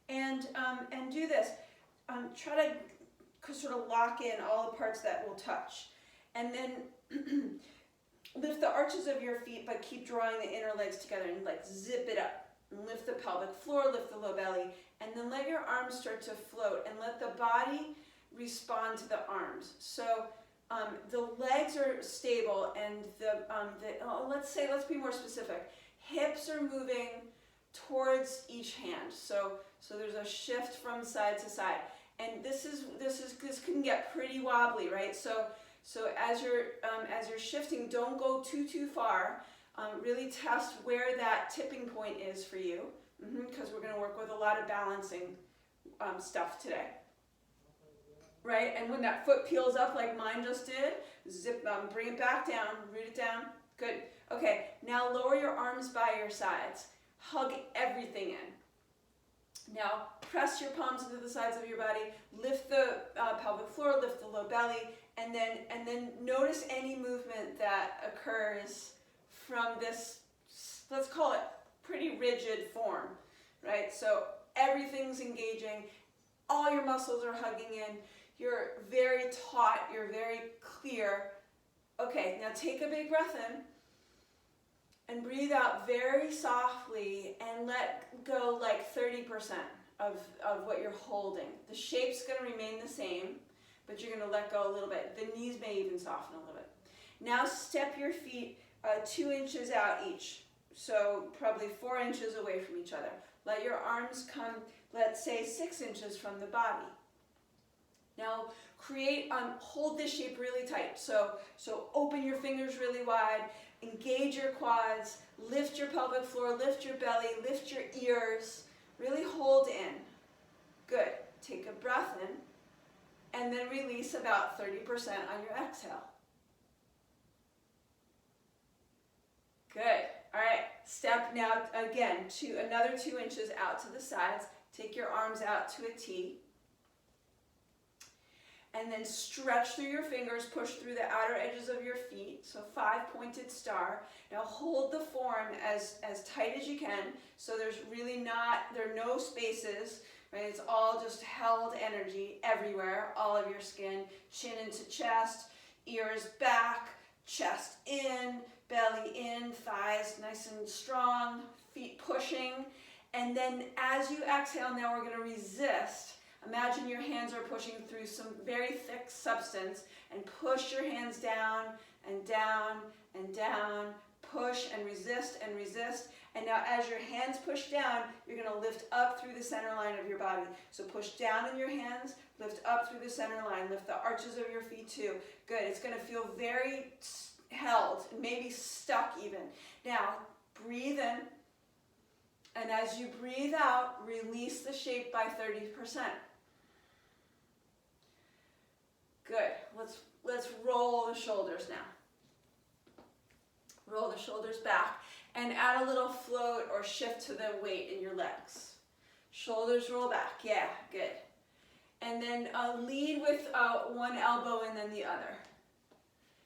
And do this. Try to sort of lock in all the parts that will touch. And then lift the arches of your feet, but keep drawing the inner legs together and like zip it up. And lift the pelvic floor, lift the low belly, and then let your arms start to float and let the body respond to the arms. So the legs are stable and let's be more specific. Hips are moving towards each hand. So there's a shift from side to side. And this can get pretty wobbly, right? So as you're shifting, don't go too far. Really test where that tipping point is for you, because we're going to work with a lot of balancing stuff today. Right? And when that foot peels up like mine just did, bring it back down, root it down. Good. Okay, now lower your arms by your sides. Hug everything in. Now press your palms into the sides of your body, lift the pelvic floor, lift the low belly, and then notice any movement that occurs from this, let's call it pretty rigid form, right? So everything's engaging, all your muscles are hugging in, you're very taut, you're very clear. Okay, now take a big breath in and breathe out very softly and let go like 30% of what you're holding. The shape's going to remain the same, but you're going to let go a little bit. The knees may even soften a little bit. Now step your feet 2 inches out each, so probably 4 inches away from each other. Let your arms come, let's say 6 inches from the body. Now hold this shape really tight. So open your fingers really wide, engage your quads, lift your pelvic floor, lift your belly, lift your ears, really hold in. Good. Take a breath in, and then release about 30% on your exhale. Good. All right. Step now again to another 2 inches out to the sides. Take your arms out to a T. And then stretch through your fingers, push through the outer edges of your feet. So 5-pointed star. Now hold the form as tight as you can. So there are no spaces, right? It's all just held energy everywhere, all of your skin, chin into chest, ears back, chest in, belly in, thighs nice and strong, feet pushing. And then as you exhale, now we're going to resist. Imagine your hands are pushing through some very thick substance and push your hands down and down and down, push and resist and resist. And now as your hands push down, you're going to lift up through the center line of your body. So push down in your hands, lift up through the center line, lift the arches of your feet too. Good. It's going to feel very held, maybe stuck even. Now breathe in, and as you breathe out, release the shape by 30%. Good. Let's roll the shoulders now. Roll the shoulders back and add a little float or shift to the weight in your legs. Shoulders roll back. Yeah, good. And then lead with one elbow and then the other.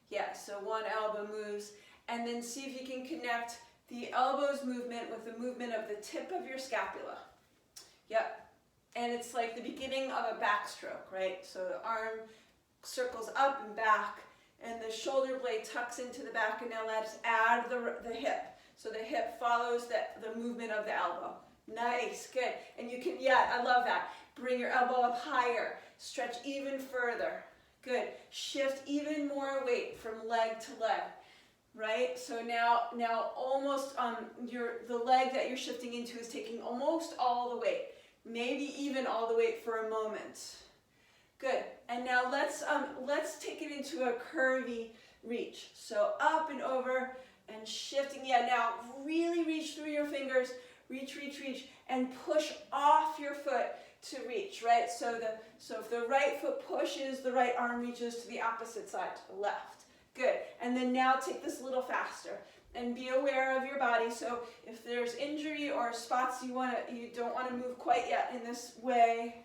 Yeah, so one elbow moves, and then see if you can connect the elbows movement with the movement of the tip of your scapula. Yep. And it's like the beginning of a backstroke, right? So the arm circles up and back, and the shoulder blade tucks into the back, and now let's add the hip. So the hip follows the movement of the elbow. Nice, good. And you can, yeah, I love that. Bring your elbow up higher. Stretch even further. Good. Shift even more weight from leg to leg. Right? So now almost the leg that you're shifting into is taking almost all the weight. Maybe even all the weight for a moment. Good. And now let's take it into a curvy reach. So up and over and shifting. Yeah, now really reach through your fingers. Reach, and push off your foot to reach, right? So if the right foot pushes, the right arm reaches to the opposite side, to the left. Good. And then now take this a little faster and be aware of your body. So if there's injury or spots you don't want to move quite yet in this way,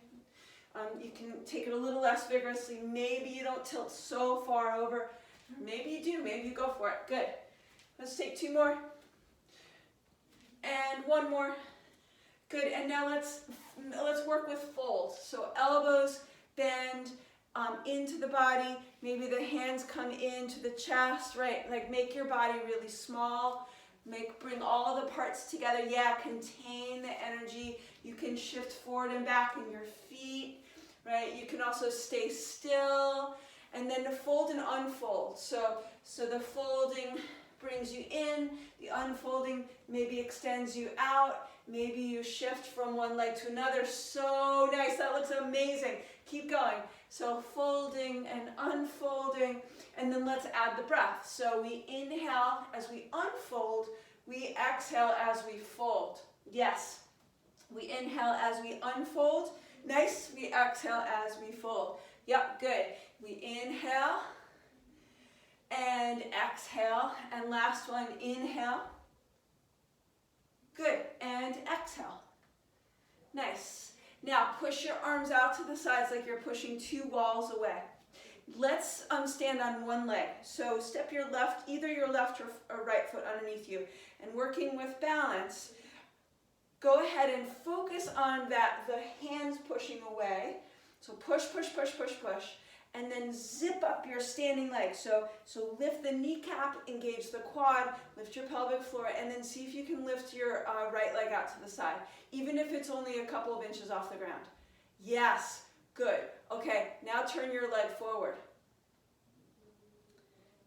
you can take it a little less vigorously. Maybe you don't tilt so far over. Maybe you do. Maybe you go for it. Good. Let's take 2 more. And 1 more. Good. And now let's let's work with fold. So elbows bend into the body. Maybe the hands come into the chest, right? Like make your body really small. Bring all the parts together. Yeah, contain the energy. You can shift forward and back in your feet, right? You can also stay still. And then to fold and unfold. So the folding brings you in. The unfolding maybe extends you out. Maybe you shift from one leg to another. So nice. That looks amazing. Keep going. So folding and unfolding. And then let's add the breath. So we inhale as we unfold. We exhale as we fold. Yes. We inhale as we unfold. Nice. We exhale as we fold. Yep, good. We inhale and exhale. And last one, inhale. Good. And exhale. Nice. Now push your arms out to the sides like you're pushing two walls away. Let's stand on one leg. So step your left, either your left or right foot underneath you. And working with balance, go ahead and focus on that, the hands pushing away. So push, push, push, push, push. And then zip up your standing leg. So lift the kneecap, engage the quad, lift your pelvic floor, and then see if you can lift your right leg out to the side, even if it's only a couple of inches off the ground. Yes, good. Okay, now turn your leg forward.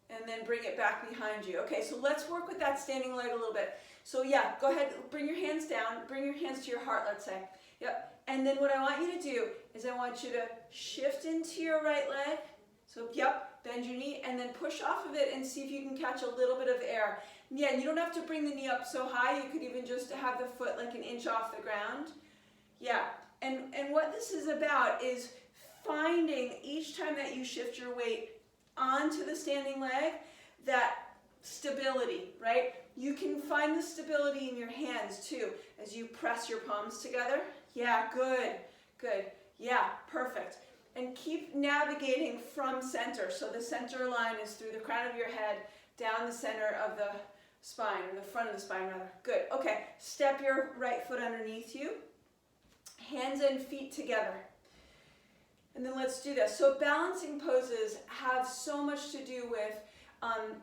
And then bring it back behind you. Okay, so let's work with that standing leg a little bit. So yeah, go ahead, bring your hands down, bring your hands to your heart, let's say. Yep. And then what I want you to do is I want you to shift into your right leg. So, yep, bend your knee and then push off of it and see if you can catch a little bit of air. Yeah, and you don't have to bring the knee up so high. You could even just have the foot like an inch off the ground. Yeah, and what this is about is finding each time that you shift your weight onto the standing leg, that stability, right? You can find the stability in your hands too as you press your palms together. Yeah, good, good. Yeah, perfect. And keep navigating from center. So the center line is through the crown of your head, down the center of the spine, or the front of the spine rather. Good, okay. Step your right foot underneath you. Hands and feet together. And then let's do this. So balancing poses have so much to do with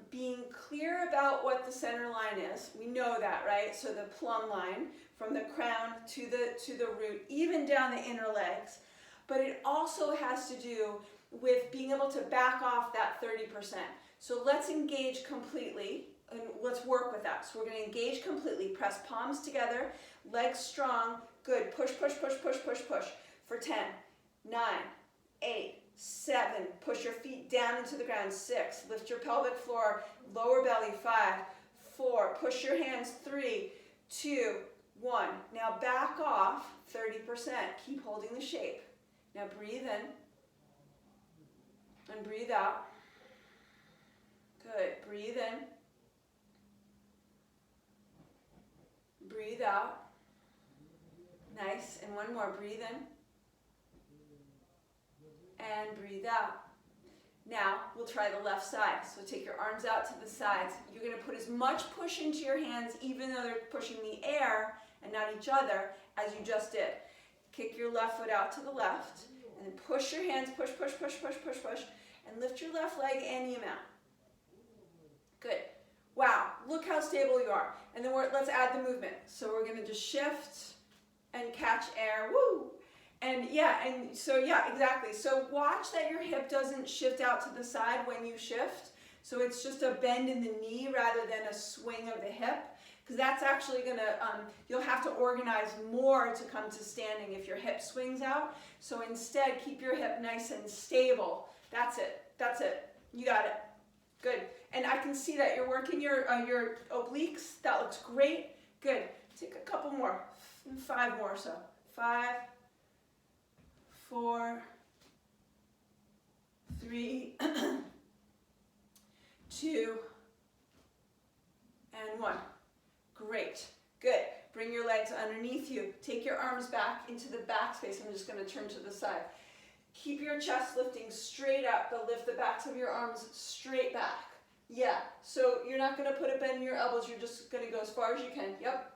being clear about what the center line is. We know that, right? So the plumb line from the crown to the root, even down the inner legs. But it also has to do with being able to back off that 30%. So let's engage completely and let's work with that. So we're going to engage completely. Press palms together, legs strong. Good. Push, push, push, push, push, push. For 10, 9, 8, 7, push your feet down into the ground. 6, lift your pelvic floor, lower belly. 5, 4, push your hands. 3, 2, 1. Now back off 30%. Keep holding the shape. Now breathe in and breathe out. Good. Breathe in. Breathe out. Nice. And one more. Breathe in. And breathe out. Now, we'll try the left side. So take your arms out to the sides. You're going to put as much push into your hands, even though they're pushing the air and not each other, as you just did. Kick your left foot out to the left, and then push your hands, push, push, push, push, push, push, and lift your left leg any amount. Good. Wow, look how stable you are. And then let's add the movement. So we're going to just shift and catch air. Woo! And exactly. So watch that your hip doesn't shift out to the side when you shift. So it's just a bend in the knee rather than a swing of the hip. Because that's actually going to, you'll have to organize more to come to standing if your hip swings out. So instead, keep your hip nice and stable. That's it. That's it. You got it. Good. And I can see that you're working your obliques. That looks great. Good. Take a couple more. 5 more or so. 5, 4, 3, 2, and 1. Great. Good. Bring your legs underneath you. Take your arms back into the back space. I'm just going to turn to the side. Keep your chest lifting straight up, but lift the backs of your arms straight back. Yeah. So you're not going to put a bend in your elbows. You're just going to go as far as you can. Yep.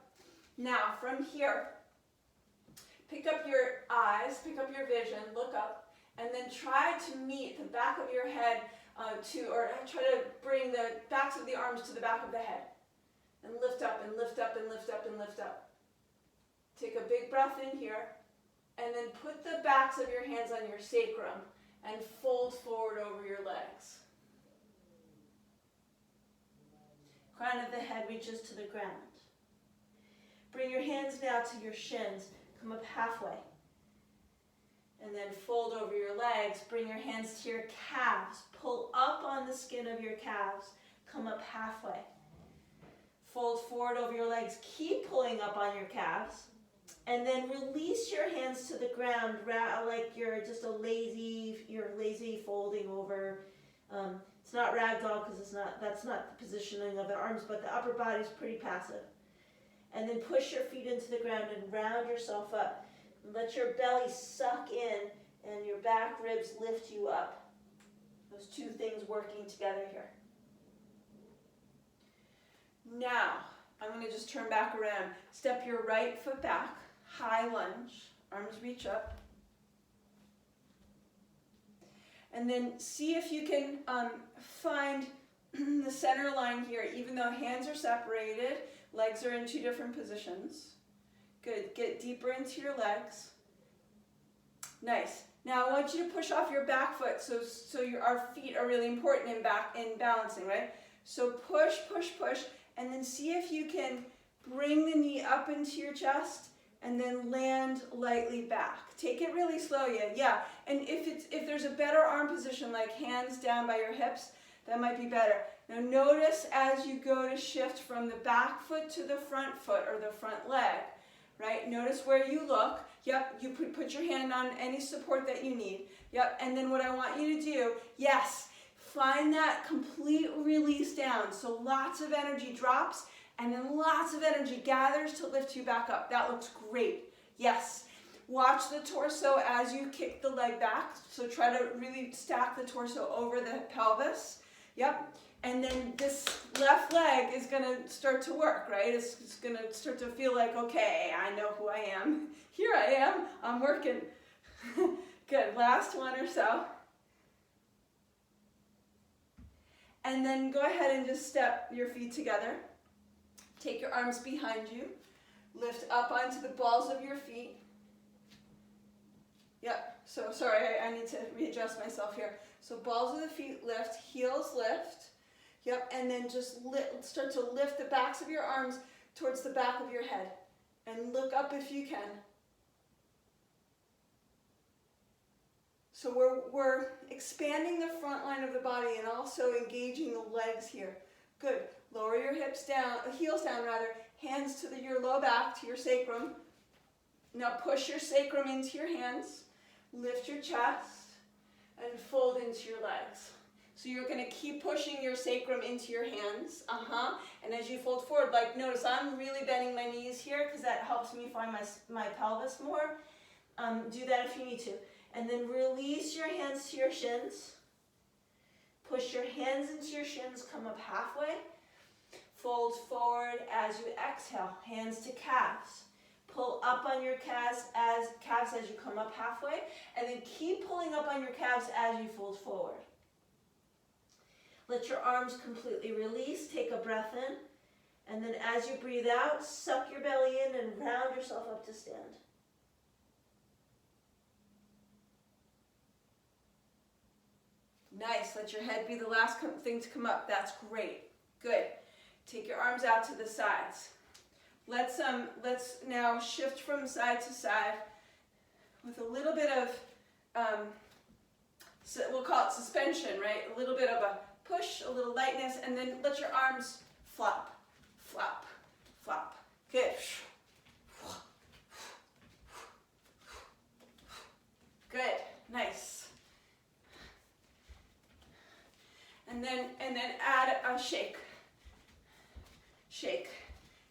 Now, from here, pick up your eyes, pick up your vision, look up, and then try to meet the back of your head or try to bring the backs of the arms to the back of the head. And lift up and lift up and lift up and lift up. Take a big breath in here, and then put the backs of your hands on your sacrum and fold forward over your legs. Crown of the head reaches to the ground. Bring your hands now to your shins. Come up halfway. And then fold over your legs. Bring your hands to your calves. Pull up on the skin of your calves. Come up halfway. Fold forward over your legs. Keep pulling up on your calves. And then release your hands to the ground like you're just you're lazy folding over. It's not ragdoll because that's not the positioning of the arms, but the upper body's pretty passive. And then push your feet into the ground and round yourself up. Let your belly suck in and your back ribs lift you up. Those two things working together here. Now, I'm going to just turn back around. Step your right foot back, high lunge, arms reach up. And then see if you can find the center line here, even though hands are separated, legs are in two different positions. Good, get deeper into your legs. Nice. Now I want you to push off your back foot, so our feet are really important in balancing, right? So push, push, push, and then see if you can bring the knee up into your chest and then land lightly back. Take it really slow, yeah. And if there's a better arm position, like hands down by your hips, that might be better. Now notice as you go to shift from the back foot to the front foot or the front leg, right? Notice where you look. Yep, you put your hand on any support that you need. Yep, and then what I want you to do, yes, find that complete release down. So lots of energy drops and then lots of energy gathers to lift you back up. That looks great. Yes. Watch the torso as you kick the leg back. So try to really stack the torso over the pelvis. Yep. And then this left leg is going to start to work, right? It's going to start to feel like, okay, I know who I am. Here I am. I'm working. Good. Last one or so. And then go ahead and just step your feet together. Take your arms behind you. Lift up onto the balls of your feet. Yep. So sorry, I need to readjust myself here. So balls of the feet lift, heels lift. Yep, and then just start to lift the backs of your arms towards the back of your head. And look up if you can. So we're expanding the front line of the body and also engaging the legs here. Good. Lower your hips down, heels down rather, hands to your low back, to your sacrum. Now push your sacrum into your hands, lift your chest, and fold into your legs. So you're going to keep pushing your sacrum into your hands, and as you fold forward, like notice I'm really bending my knees here because that helps me find my pelvis more. Do that if you need to. And then release your hands to your shins. Push your hands into your shins, come up halfway. Fold forward as you exhale, hands to calves. Pull up on your calves as you come up halfway, and then keep pulling up on your calves as you fold forward. Let your arms completely release, take a breath in, and then as you breathe out, suck your belly in and round yourself up to stand. Nice. Let your head be the last thing to come up. That's great. Good. Take your arms out to the sides. Let's now shift from side to side with a little bit of, we'll call it suspension, right? A little bit of a push, a little lightness, and then let your arms flop, flop, flop. Good. Good. Nice. And then add a shake. Shake.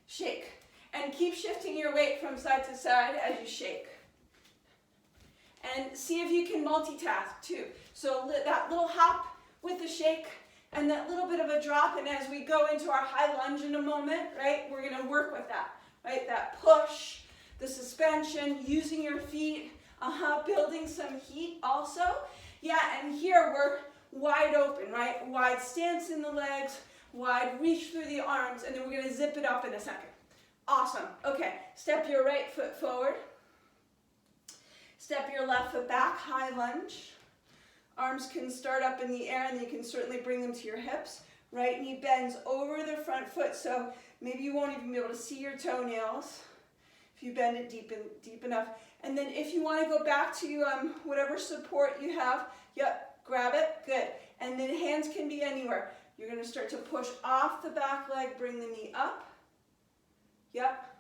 Shake. And keep shifting your weight from side to side as you shake. And see if you can multitask too. So that little hop with the shake and that little bit of a drop, and as we go into our high lunge in a moment, right, we're going to work with that, right? That push, the suspension, using your feet, building some heat also. Yeah, and here we're wide open, right? Wide stance in the legs, wide reach through the arms, and then we're going to zip it up in a second. Awesome. Okay, step your right foot forward. Step your left foot back, high lunge. Arms can start up in the air, and you can certainly bring them to your hips. Right knee bends over the front foot, so maybe you won't even be able to see your toenails if you bend it deep enough. And then if you want to go back to whatever support you have, yep, grab it, good. And then hands can be anywhere. You're going to start to push off the back leg, bring the knee up. Yep.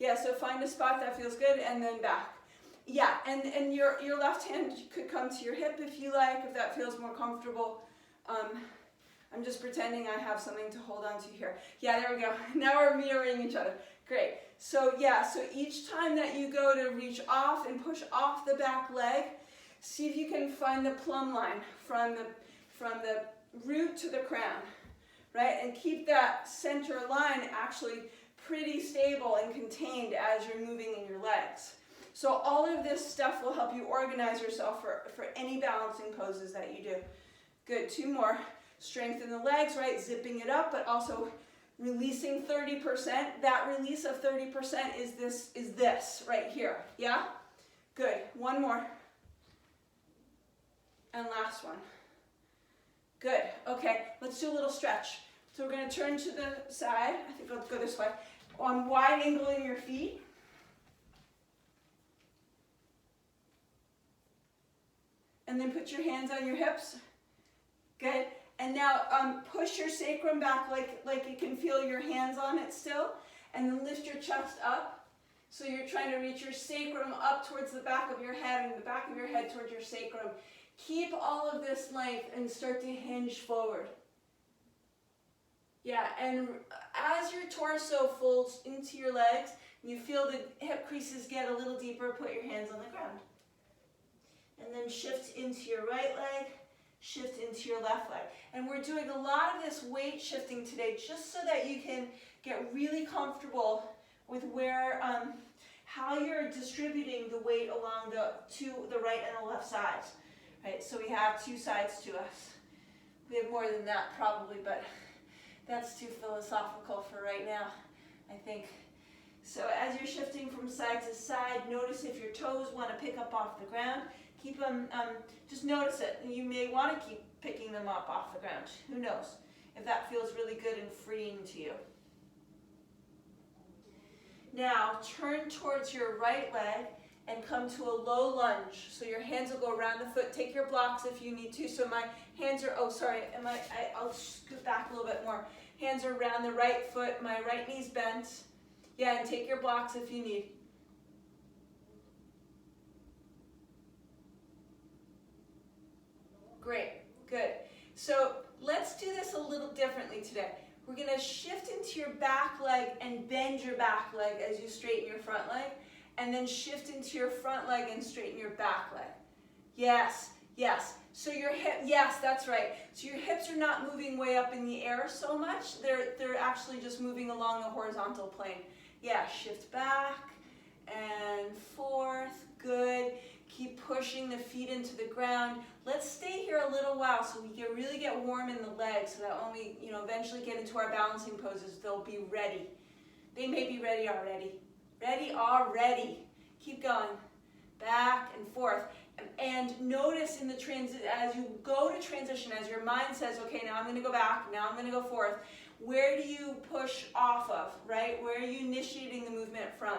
Yeah, so find a spot that feels good, and then back. Yeah, and your left hand could come to your hip if you like, if that feels more comfortable. I'm just pretending I have something to hold on to here. Yeah, there we go. Now we're mirroring each other. Great. So yeah, so each time that you go to reach off and push off the back leg, see if you can find the plumb line from the root to the crown, right? And keep that center line actually pretty stable and contained as you're moving in your legs. So all of this stuff will help you organize yourself for any balancing poses that you do. Good, 2 more. Strengthen the legs, right? Zipping it up, but also releasing 30%. That release of 30% is this right here. Yeah? Good. 1 more. And last one. Good. Okay, let's do a little stretch. So we're going to turn to the side. I think let's go this way. On wide angle in your feet. And then put your hands on your hips. Good. And now push your sacrum back like you can feel your hands on it still. And then lift your chest up. So you're trying to reach your sacrum up towards the back of your head and the back of your head towards your sacrum. Keep all of this length and start to hinge forward. Yeah, and as your torso folds into your legs, you feel the hip creases get a little deeper, put your hands on the ground. And then shift into your right leg, shift into your left leg. And we're doing a lot of this weight shifting today just so that you can get really comfortable with where, how you're distributing the weight along to the right and the left sides. Right, so we have 2 sides to us. We have more than that probably, but that's too philosophical for right now, I think. So as you're shifting from side to side, notice if your toes want to pick up off the ground. Keep them, just notice it. You may want to keep picking them up off the ground. Who knows if that feels really good and freeing to you. Now turn towards your right leg and come to a low lunge. So your hands will go around the foot. Take your blocks if you need to. So my hands are, I'll scoot back a little bit more. Hands are around the right foot. My right knee's bent. Yeah, and take your blocks if you need. Great, good. So let's do this a little differently today. We're gonna shift into your back leg and bend your back leg as you straighten your front leg. And then shift into your front leg and straighten your back leg. Yes, yes. So your hip, yes, that's right. So your hips are not moving way up in the air so much. They're actually just moving along the horizontal plane. Yeah, shift back and forth. Good. Keep pushing the feet into the ground. Let's stay here a little while so we can really get warm in the legs so that when we, eventually get into our balancing poses, they'll be ready. They may be ready already. Ready already. Keep going. Back and forth. And notice in the as you go to transition, as your mind says, okay, now I'm going to go back, now I'm going to go forth, where do you push off of, right? Where are you initiating the movement from?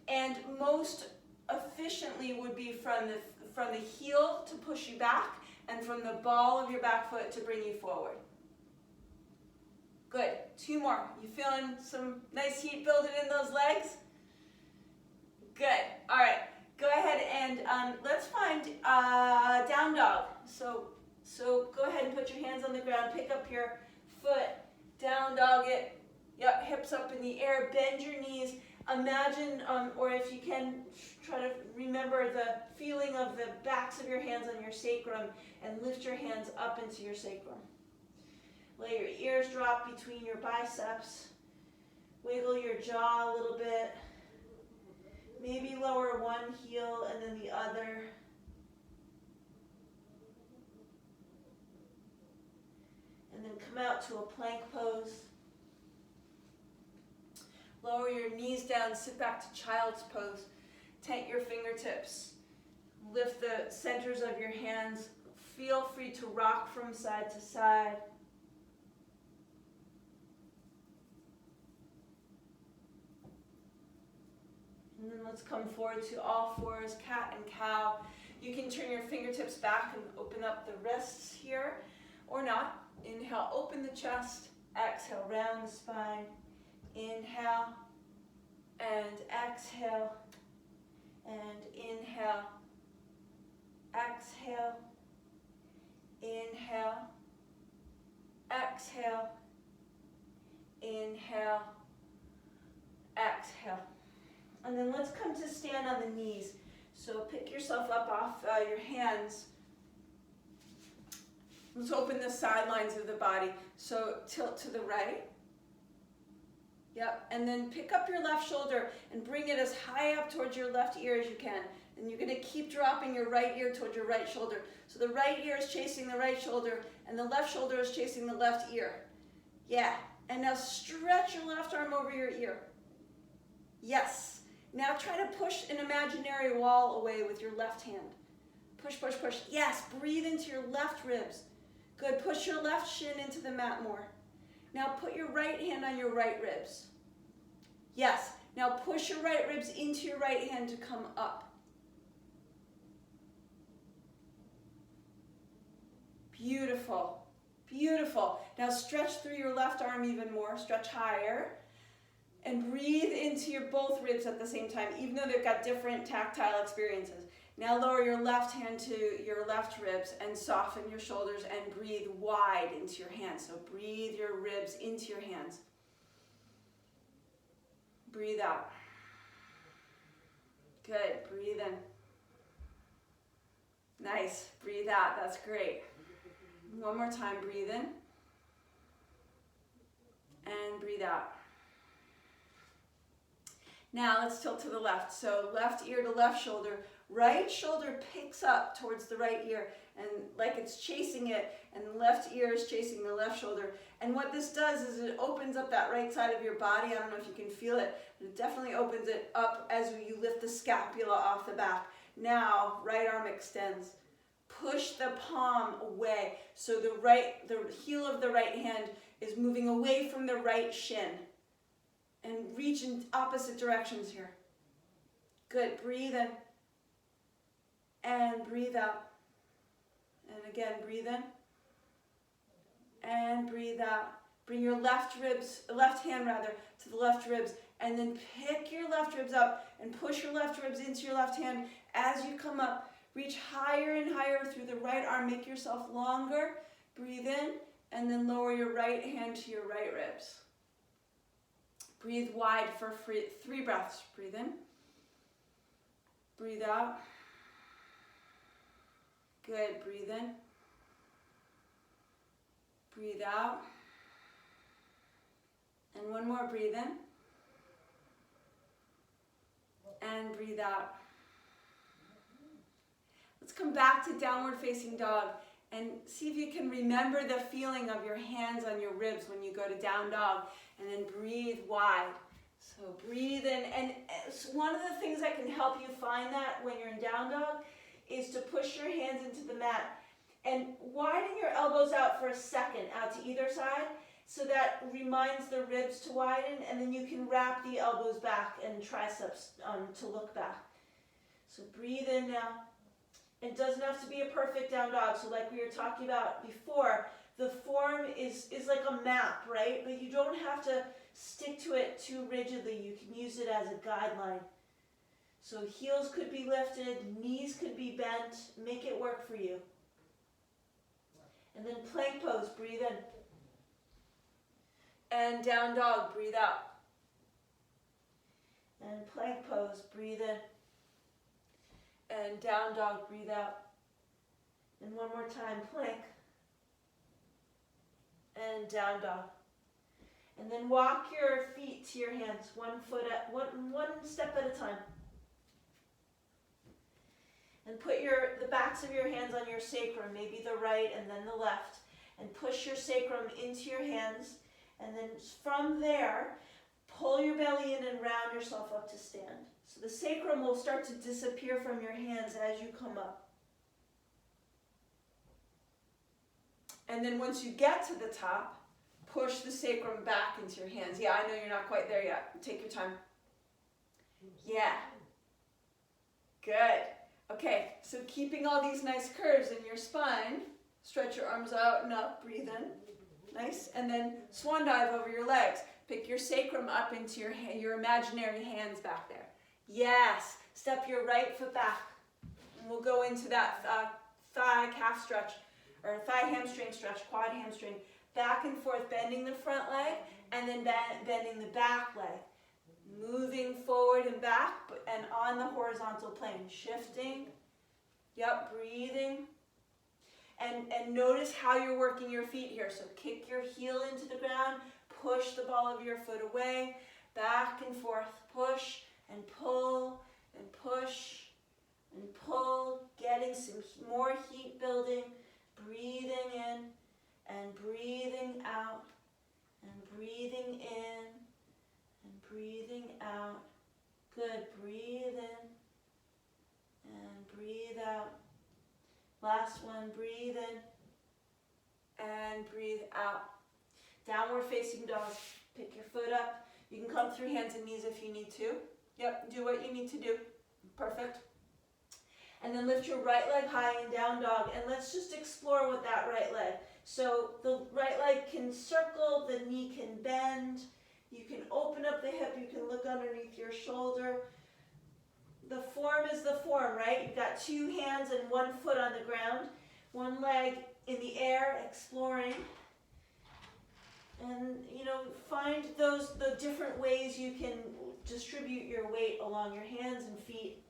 And most efficiently would be from the heel to push you back and from the ball of your back foot to bring you forward. Good. 2 more. You feeling some nice heat building in those legs? Good. All right. Go ahead and let's find down dog. So go ahead and put your hands on the ground. Pick up your foot. Down dog it. Yep. Hips up in the air. Bend your knees. Imagine, or if you can, try to remember the feeling of the backs of your hands on your sacrum and lift your hands up into your sacrum. Let your ears drop between your biceps. Wiggle your jaw a little bit. Maybe lower one heel and then the other. And then come out to a plank pose. Lower your knees down, sit back to child's pose. Tent your fingertips. Lift the centers of your hands. Feel free to rock from side to side. And then let's come forward to all fours, cat and cow. You can turn your fingertips back and open up the wrists here, or not. Inhale, open the chest. Exhale, round the spine. Inhale, and exhale, and inhale, exhale, inhale, exhale, inhale, exhale. And then let's come to stand on the knees. So pick yourself up off your hands. Let's open the sidelines of the body. So tilt to the right. Yep, and then pick up your left shoulder and bring it as high up towards your left ear as you can. And you're going to keep dropping your right ear towards your right shoulder. So the right ear is chasing the right shoulder, and the left shoulder is chasing the left ear. Yeah, and now stretch your left arm over your ear. Yes. Now try to push an imaginary wall away with your left hand. Push, push, push. Yes, breathe into your left ribs. Good, push your left shin into the mat more. Now put your right hand on your right ribs. Yes, now push your right ribs into your right hand to come up. Beautiful, beautiful. Now stretch through your left arm even more, stretch higher. And breathe into your both ribs at the same time, even though they've got different tactile experiences. Now lower your left hand to your left ribs and soften your shoulders and breathe wide into your hands. So breathe your ribs into your hands. Breathe out. Good, breathe in. Nice, breathe out, that's great. One more time, breathe in. And breathe out. Now let's tilt to the left. So left ear to left shoulder. Right shoulder picks up towards the right ear and like it's chasing it, and the left ear is chasing the left shoulder. And what this does is it opens up that right side of your body. I don't know if you can feel it, but it definitely opens it up as you lift the scapula off the back. Now, right arm extends. Push the palm away. So the heel of the right hand is moving away from the right shin. And reach in opposite directions here. Good, breathe in. And breathe out. And again, breathe in. And breathe out. Bring your left hand to the left ribs. And then pick your left ribs up and push your left ribs into your left hand. As you come up, reach higher and higher through the right arm. Make yourself longer. Breathe in. And then lower your right hand to your right ribs. Breathe wide for 3 breaths. Breathe in. Breathe out. Good. Breathe in. Breathe out. And one more. Breathe in. And breathe out. Let's come back to downward facing dog and see if you can remember the feeling of your hands on your ribs when you go to down dog. And then breathe wide. So breathe in. And one of the things that can help you find that when you're in down dog is to push your hands into the mat and widen your elbows out for a second, out to either side, so that reminds the ribs to widen, and then you can wrap the elbows back and triceps to look back. So breathe in now. It doesn't have to be a perfect down dog. So like we were talking about before, the form is like a map, right? But you don't have to stick to it too rigidly. You can use it as a guideline. So heels could be lifted, knees could be bent. Make it work for you. And then plank pose, breathe in. And down dog, breathe out. And plank pose, breathe in. And down dog, breathe out. And one more time, plank. And down dog. And then walk your feet to your hands, one step at a time. And put the backs of your hands on your sacrum, maybe the right and then the left, and push your sacrum into your hands. And then from there, pull your belly in and round yourself up to stand. So the sacrum will start to disappear from your hands as you come up. And then once you get to the top, push the sacrum back into your hands. Yeah, I know you're not quite there yet. Take your time. Yeah. Good. Okay, so keeping all these nice curves in your spine, stretch your arms out and up, breathe in. Nice. And then swan dive over your legs. Pick your sacrum up into your imaginary hands back there. Yes. Step your right foot back. And we'll go into that thigh calf stretch, or thigh hamstring stretch, quad hamstring. Back and forth, bending the front leg, and then bending the back leg. Moving forward and back, and on the horizontal plane. Shifting. Yep, breathing. And notice how you're working your feet here. So kick your heel into the ground, push the ball of your foot away, back and forth, push and pull and push and pull, getting some more heat building, breathing in and breathing out and breathing in and breathing out. Good, breathe in and breathe out. Last one, breathe in and breathe out. Downward facing dog. Pick your foot up. You can come through hands and knees if you need to. Yep, do what you need to do. Perfect. And then lift your right leg high in down dog. And let's just explore with that right leg. So the right leg can circle, the knee can bend. You can open up the hip, you can look underneath your shoulder. The form is the form, right? You've got two hands and one foot on the ground, one leg in the air, exploring. And, find the different ways you can distribute your weight along your hands and feet.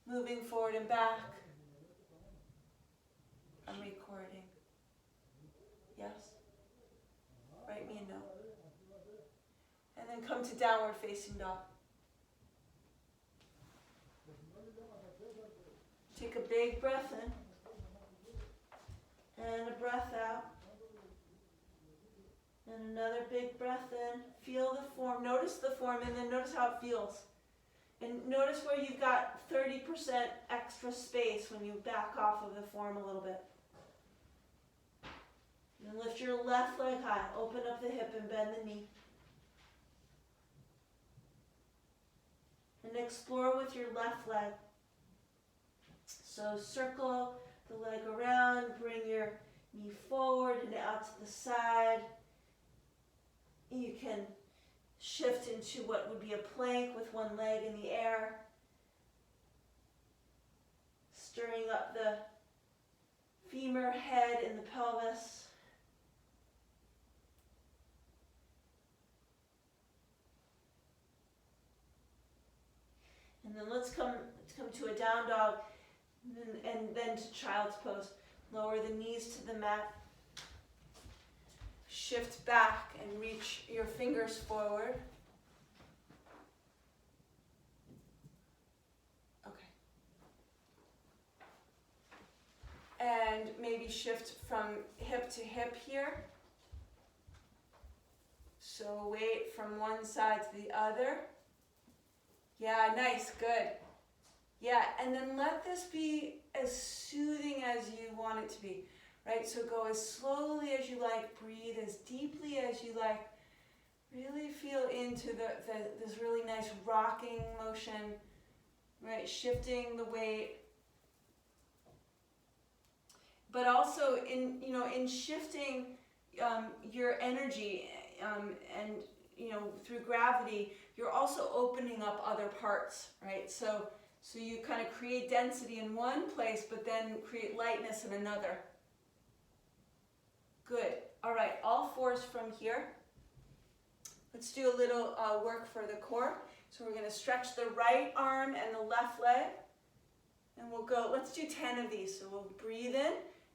Moving forward and back. I'm recording. Yes? Write me a note. And then come to downward facing dog. Take a big breath in and a breath out. And another big breath in. Feel the form. Notice the form and then notice how it feels. And notice where you've got 30% extra space when you back off of the form a little bit. And lift your left leg high. Open up the hip and bend the knee. And explore with your left leg. So circle the leg around, bring your knee forward and out to the side. You can shift into what would be a plank with one leg in the air. Stirring up the femur, head, and the pelvis. And then let's come to a down dog. And then to child's pose. Lower the knees to the mat. Shift back and reach your fingers forward. Okay. And maybe shift from hip to hip here. So weight from one side to the other. Yeah, nice, good. Yeah, and then let this be as soothing as you want it to be, right? So go as slowly as you like, breathe as deeply as you like. Really feel into this really nice rocking motion, right? Shifting the weight. But also in shifting your energy and through gravity, you're also opening up other parts, right? So you kind of create density in one place, but then create lightness in another. Good. All right, all fours from here. Let's do a little work for the core. So we're going to stretch the right arm and the left leg. And we'll go, let's do 10 of these. So we'll breathe in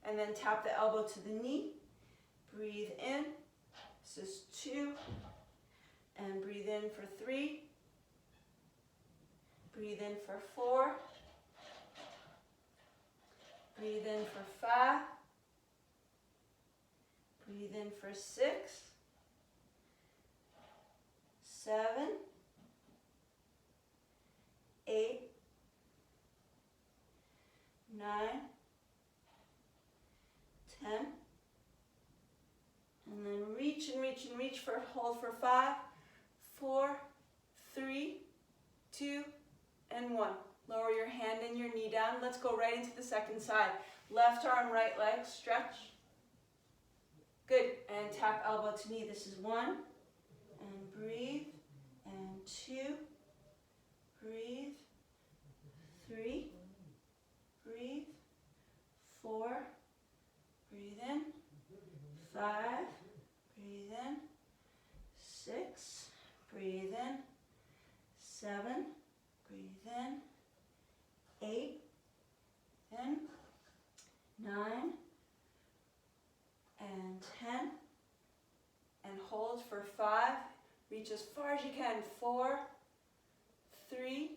and then tap the elbow to the knee. Breathe in. This is 2. And breathe in for 3. Breathe in for 4. Breathe in for 5. Breathe in for 6, 7, 8, 9, 10. And then reach and reach and reach for hold for 5, 4, 3, 2, and 1. Lower your hand and your knee down. Let's go right into the second side. Left arm, right leg, stretch. Good, and tap elbow to knee. This is 1, and breathe, and 2, breathe, 3, breathe, 4, breathe in, 5, breathe in, 6, breathe in, 7, breathe in, 8, in, 9, and 10, and hold for 5, reach as far as you can, 4, 3,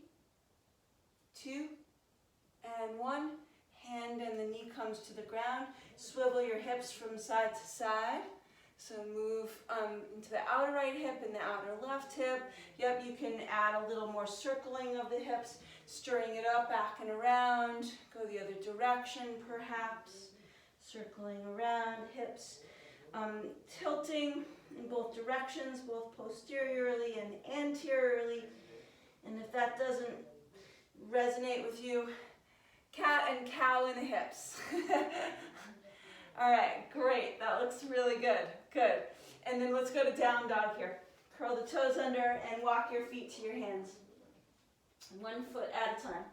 2, and 1, hand and the knee comes to the ground, swivel your hips from side to side, so move into the outer right hip and the outer left hip. Yep, you can add a little more circling of the hips, stirring it up, back and around, go the other direction perhaps. Circling around, hips tilting in both directions, both posteriorly and anteriorly. And if that doesn't resonate with you, cat and cow in the hips. All right, great. That looks really good. Good. And then let's go to down dog here. Curl the toes under and walk your feet to your hands. 1 foot at a time.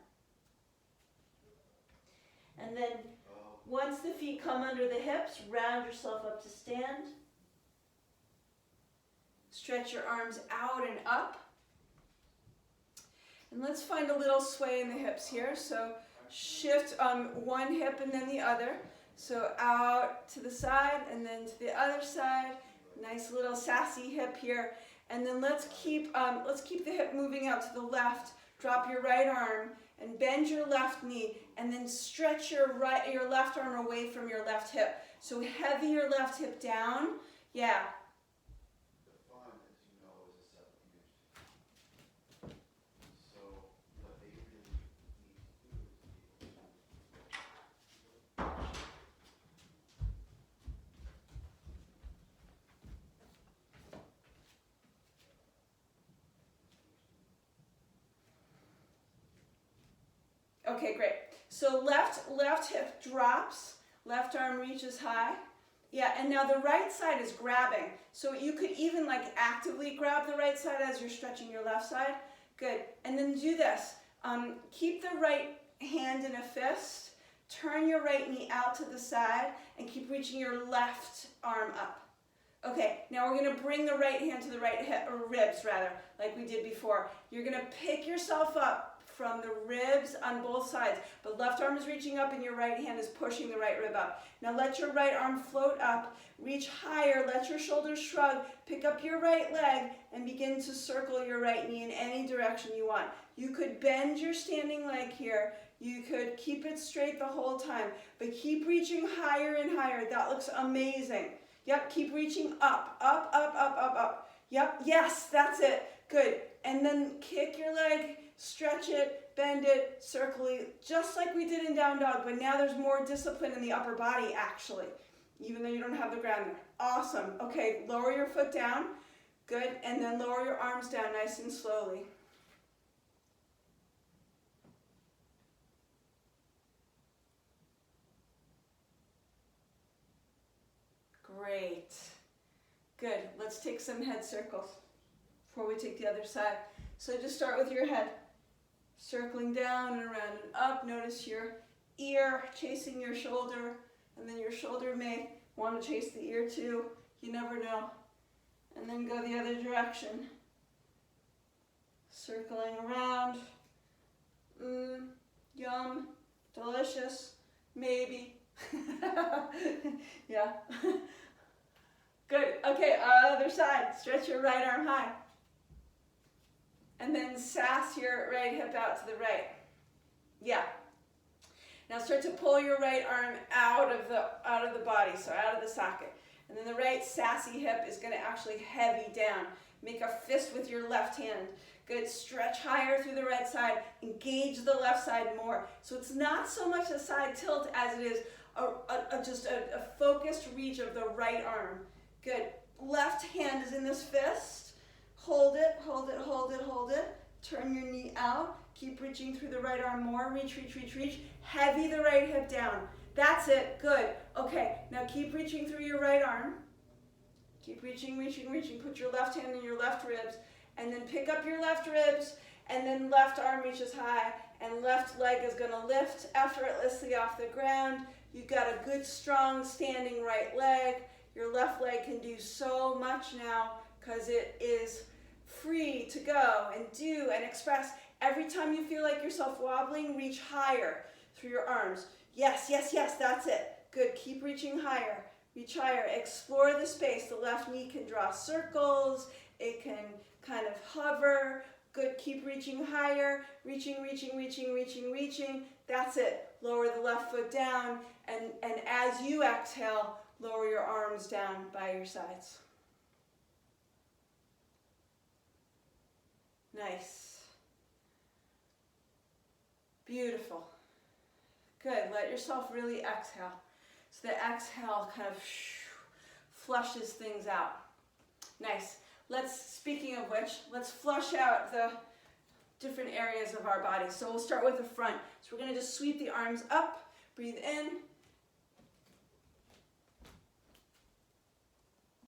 And then once the feet come under the hips, round yourself up to stand. Stretch your arms out and up. And let's find a little sway in the hips here. So shift one hip and then the other. So out to the side and then to the other side. Nice little sassy hip here. And then let's keep the hip moving out to the left. Drop your right arm and bend your left knee, and then stretch your left arm away from your left hip. So heavy your left hip down. Yeah. The fun, as you know, is a self-image. So what they really need to do is be able to Okay, great. So left hip drops, left arm reaches high. Yeah, and now the right side is grabbing. So you could even like actively grab the right side as you're stretching your left side. Good. And then do this. Keep the right hand in a fist. Turn your right knee out to the side and keep reaching your left arm up. Okay, now we're going to bring the right hand to the right hip, or ribs rather, like we did before. You're going to pick yourself up from the ribs on both sides, but left arm is reaching up and your right hand is pushing the right rib up. Now let your right arm float up, reach higher, let your shoulders shrug, pick up your right leg and begin to circle your right knee in any direction you want. You could bend your standing leg here, you could keep it straight the whole time, but keep reaching higher and higher. That looks amazing. Yep, keep reaching up, up, up, up, up, up. Yep, yes, that's it. Good. And then kick your leg, stretch it, bend it, circle it, just like we did in down dog, but now there's more discipline in the upper body actually, even though you don't have the ground there. Awesome. Okay, lower your foot down. Good. And then lower your arms down nice and slowly. Great. Good. Let's take some head circles before we take the other side. So just start with your head. Circling down and around and up. Notice your ear chasing your shoulder, and then your shoulder may want to chase the ear too. You never know. And then go the other direction. Circling around. Yum. Delicious. Maybe. Yeah. Good. Okay, other side. Stretch your right arm high. And then sass your right hip out to the right. Yeah. Now start start to pull your right arm out of the body, so out of the socket. And then the right sassy hip is going to actually heavy down. Make a fist with your left hand. Good. Stretch higher through the right side. Engage the left side more. So it's not so much a side tilt as it is just a focused reach of the right arm. Good. Left hand is in this fist. Hold it, hold it, hold it, hold it. Turn your knee out. Keep reaching through the right arm more. Reach, reach, reach, reach. Heavy the right hip down. That's it. Good. Okay, now keep reaching through your right arm. Keep reaching, reaching, reaching. Put your left hand in your left ribs. And then pick up your left ribs. And then left arm reaches high. And left leg is going to lift effortlessly off the ground. You've got a good, strong, standing right leg. Your left leg can do so much now because it is free to go and do and express. Every time you feel like yourself wobbling, reach higher through your arms. Yes, yes, yes, that's it. Good, keep reaching higher. Reach higher, explore the space. The left knee can draw circles. It can kind of hover. Good, keep reaching higher. Reaching, reaching, reaching, reaching, reaching. That's it. Lower the left foot down. And as you exhale, lower your arms down by your sides. Nice. Beautiful. Good. Let yourself really exhale. So the exhale kind of flushes things out. Nice. Speaking of which, let's flush out the different areas of our body. So we'll start with the front. So we're going to just sweep the arms up. Breathe in.